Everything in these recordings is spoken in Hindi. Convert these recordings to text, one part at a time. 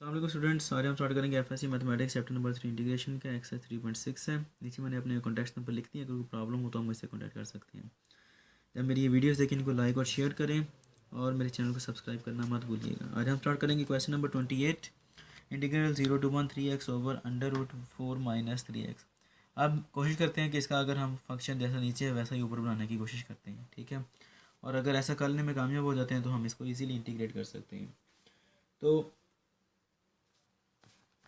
अस्सलाम स्टूडेंट्स, आज हम स्टार्ट करेंगे FSc mathematics chapter number 3 integration का एक्सरसाइज 3.6 है। नीचे मैंने अपने कॉन्टैक्ट नंबर लिख दिया, अगर कोई प्रॉब्लम हो तो हम मुझसे कॉन्टैक्ट कर सकते हैं। जब मेरी ये वीडियोस देखें इनको लाइक और शेयर करें और मेरे चैनल को सब्सक्राइब करना मत भूलिएगा। आज हम स्टार्ट करेंगे question number 28, integral 0 to 1 3x over √4 - 3x। अब कोशिश करते हैं कि इसका अगर हम फंक्शन जैसा नीचे है वैसा ही ऊपर बनाने की कोशिश करते हैं, ठीक है। और अगर ऐसा करने में कामयाब हो जाते हैं तो हम इसको ईजिली इंटीग्रेट कर सकते हैं। तो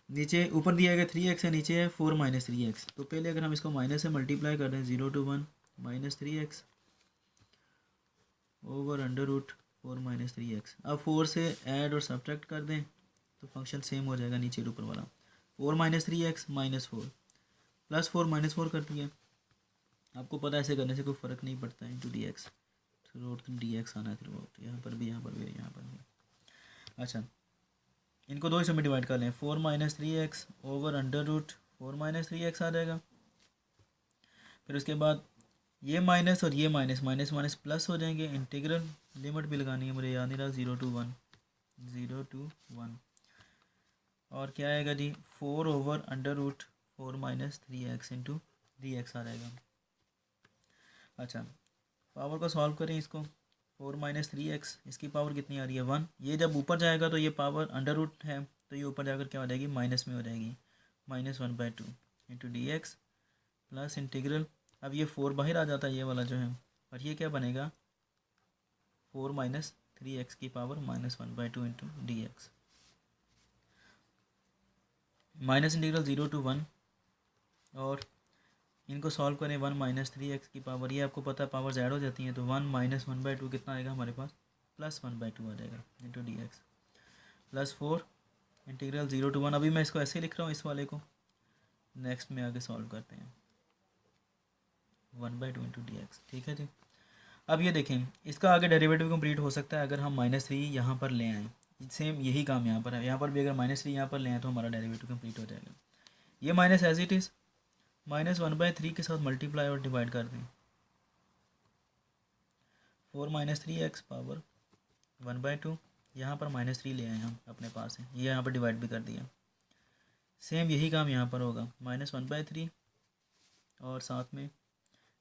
नीचे ऊपर दिया गया 3x है, नीचे है 4 - 3x। तो पहले अगर हम इसको माइनस से मल्टीप्लाई कर दें 0 to 1 - 3x ओवर √4 - 3x। अब 4 से ऐड और सब्ट्रैक्ट कर दें तो फंक्शन सेम हो जाएगा नीचे ऊपर वाला। 4 - 3x -4 प्लस 4 -4 कर दिया। आपको पता है ऐसे करने से कोई फ़र्क नहीं पड़ता है, into d x through D x आना है थ्रू आउट, यहाँ पर भी यहाँ पर भी यहाँ पर भी। अच्छा, इनको दो हिस्सों में डिवाइड कर लें। 4 - 3x ओवर √4 - 3x आ जाएगा। फिर उसके बाद ये माइनस और ये माइनस माइनस माइनस प्लस हो जाएंगे। इंटीग्रल लिमिट भी लगानी है, मुझे याद नहीं रहा। 0 to 1 0 to 1 और क्या आएगा जी 4 over √4 - 3x into d x आ जाएगा। अच्छा, पावर को सॉल्व करें इसको। 4 - 3x, इसकी पावर कितनी आ रही है 1। ये जब ऊपर जाएगा तो ये पावर अंडर रूट है, तो ये ऊपर जाकर क्या हो जाएगी माइनस में हो जाएगी। -1/2 into d x plus integral. अब ये 4 बाहर आ जाता है ये वाला जो है, और ये क्या बनेगा 4 - 3x की power -1/2 into d x. Minus integral 0 to 1 और इनको सॉल्व करें। 1 - 3x की पावर, ये आपको पता है पावर ऐड हो जाती हैं, तो 1 - 1/2 कितना आएगा हमारे पास +1/2 आ जाएगा into d x plus 4 integral 0 to 1। अभी मैं इसको ऐसे लिख रहा हूँ इस वाले को, नेक्स्ट में आगे सॉल्व करते हैं 1/2 इंटू डी एक्स, ठीक है जी। अब ये देखें, इसका आगे डेरिवेटिव कंप्लीट हो सकता है अगर हम -3 यहाँ पर ले आएँ। सेम यही काम यहाँ पर है, यहाँ पर भी अगर -3 यहाँ पर ले आएँ तो हमारा डेरिवेटिव कंप्लीट हो जाएगा। ये माइनस एज इट इज़ -1/3 के साथ मल्टीप्लाई और डिवाइड कर दें। 4 - 3x पावर 1/2, यहाँ पर -3 ले आए हम अपने पास है, ये यहाँ पर डिवाइड भी कर दिया। सेम यही काम यहाँ पर होगा -1/3 और साथ में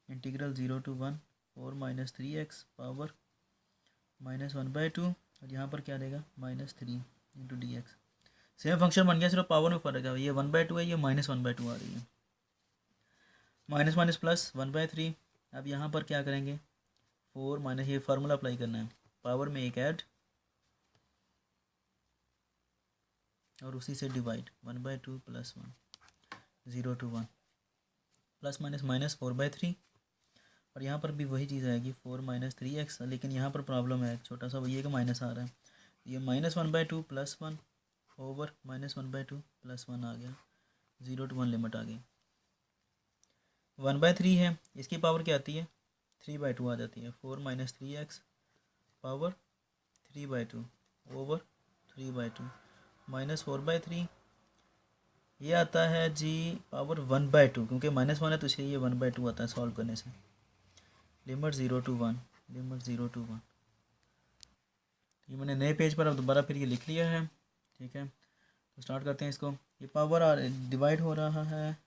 इंटीग्रल 0 to 1 4 - 3x पावर -1/2 और यहाँ पर क्या देगा -3 into d x. Same function बन गया, सिर्फ पावर में फ़र्क है। ये 1/2 है, ये -1/2 आ रही है। Minus minus plus 1/3। अब यहाँ पर क्या करेंगे 4 माइनस, ये फार्मूला अप्लाई करना है, पावर में एक ऐड और उसी से divide 1/2 plus 1 0 to 1 plus minus minus 4/3 और यहाँ पर भी वही चीज़ आएगी 4 - 3x। लेकिन यहाँ पर प्रॉब्लम है छोटा सा, ये का माइनस आ रहा है, ये -1/2 प्लस 1 ओवर -1/2 प्लस 1 आ गया। 0 to 1 लिमिट आ गई। 1/3 है, इसकी पावर क्या आती है 3/2 आ जाती है। 4 - 3x पावर 3/2 ओवर 3/2 -4/3 ये आता है जी पावर 1/2, क्योंकि -1 है तो इसलिए ये 1/2 आता है सॉल्व करने से। Limit 0 to 1 limit 0 to 1। ये मैंने नए पेज पर अब दोबारा फिर ये लिख लिया है, ठीक है। तो स्टार्ट करते हैं इसको। ये पावर डिवाइड हो रहा है,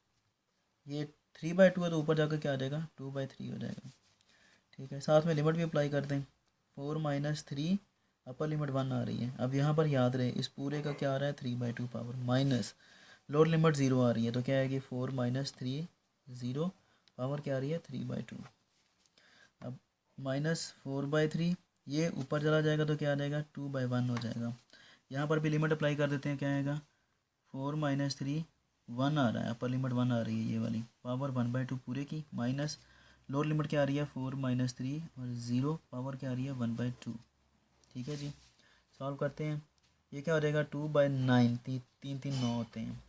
ये 3/2 है तो ऊपर जाकर क्या आ जाएगा 2/3 हो जाएगा, ठीक है। साथ में लिमिट भी अप्लाई कर दें। 4 - 3 अपर लिमिट 1 आ रही है। अब यहाँ पर याद रहे इस पूरे का क्या आ रहा है 3/2 पावर माइनस लोअर लिमिट 0 आ रही है, तो क्या आएगी 4 - 3 0 पावर क्या आ रही है 3/2। अब -4/3 ये ऊपर चला जाएगा तो क्या आ जाएगा 2/1 हो जाएगा। यहाँ पर भी लिमिट अप्लाई कर देते हैं, क्या आएगा 4 - 3 1 आ रहा है, अपर लिमिट 1 आ रही है ये वाली, पावर 1/2 पूरे की माइनस लोअर लिमिट क्या आ रही है 4 - 3 और 0 पावर क्या आ रही है 1/2, ठीक है जी। सॉल्व करते हैं, ये क्या हो जाएगा 2/9, 3 3 9 होते हैं।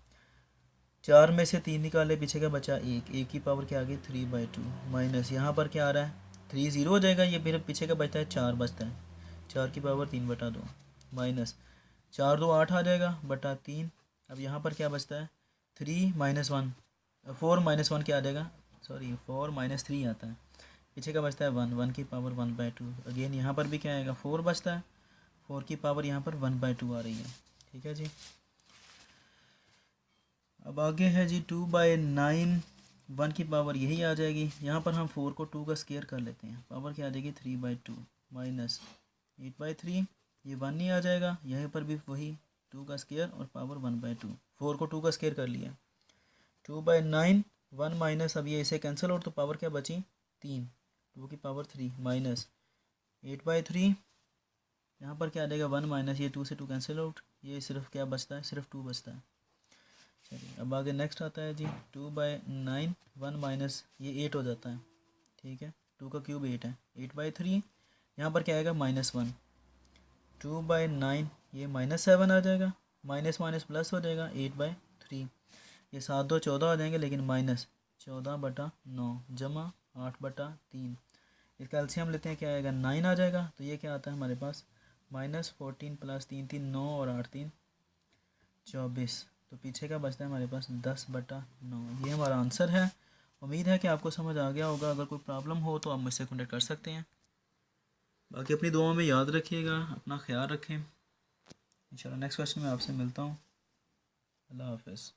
4 में से 3 निकाले, पीछे का बचा 1, 1 की पावर क्या आ गई 3/2 माइनस यहाँ पर क्या आ रहा है 3 0 हो जाएगा, ये फिर पीछे का बचता है 4 बचता है, 4 की पावर 3/2 माइनस 4 2 8 आ जाएगा बटा 3। अब यहाँ पर क्या बचता है 3 - 1 4 - 1 क्या आ जाएगा, सॉरी 4 - 3 आता है, पीछे का बचता है 1, 1 की पावर 1/2। अगेन यहाँ पर भी क्या आएगा 4 बचता है, 4 की पावर यहाँ पर 1/2 आ रही है, ठीक है जी। अब आगे है जी 2/9, 1 की पावर यही आ जाएगी। यहाँ पर हम 4 को 2 का स्केयर कर लेते हैं, पावर क्या आ जाएगी 3/2 माइनस 8/3, ये 1 नहीं आ जाएगा, यहीं पर भी वही 2 का स्केयर और पावर 1/2, 4 को 2 का स्केयर कर लिया। 2/9, 1 माइनस, अब ये इसे कैंसिल और तो पावर क्या बची 3, 2 की पावर 3 माइनस 8/3, यहाँ पर क्या आ जाएगा 1 माइनस, ये 2 से 2 कैंसिल आउट, ये सिर्फ क्या बचता है, सिर्फ 2 बचता है। चलिए अब आगे नेक्स्ट आता है जी 2/9, 1 माइनस ये 8 हो जाता है, ठीक है, 2 का क्यूब 8 है, 8/3, यहाँ पर क्या आएगा -1, 2/9 ये -7 आ जाएगा, माइनस माइनस प्लस हो जाएगा 8/3, ये 7 2 14 आ जाएंगे, लेकिन माइनस 14/9 जमा 8/3, इसका एलसीएम लेते हैं, क्या आएगा 9 आ जाएगा, तो ये क्या आता है हमारे पास -14 + 3 3 9 और 8 3 24, तो पीछे का बचता है हमारे पास 10/9। ये हमारा आंसर है। उम्मीद है कि आपको समझ आ गया होगा। अगर कोई प्रॉब्लम हो तो आप मुझसे कॉन्टेक्ट कर सकते हैं। बाकी अपनी दुआओं में याद रखिएगा, अपना ख्याल रखें। इंशाल्लाह नेक्स्ट क्वेश्चन में आपसे मिलता हूँ। अल्लाह हाफ़िज़।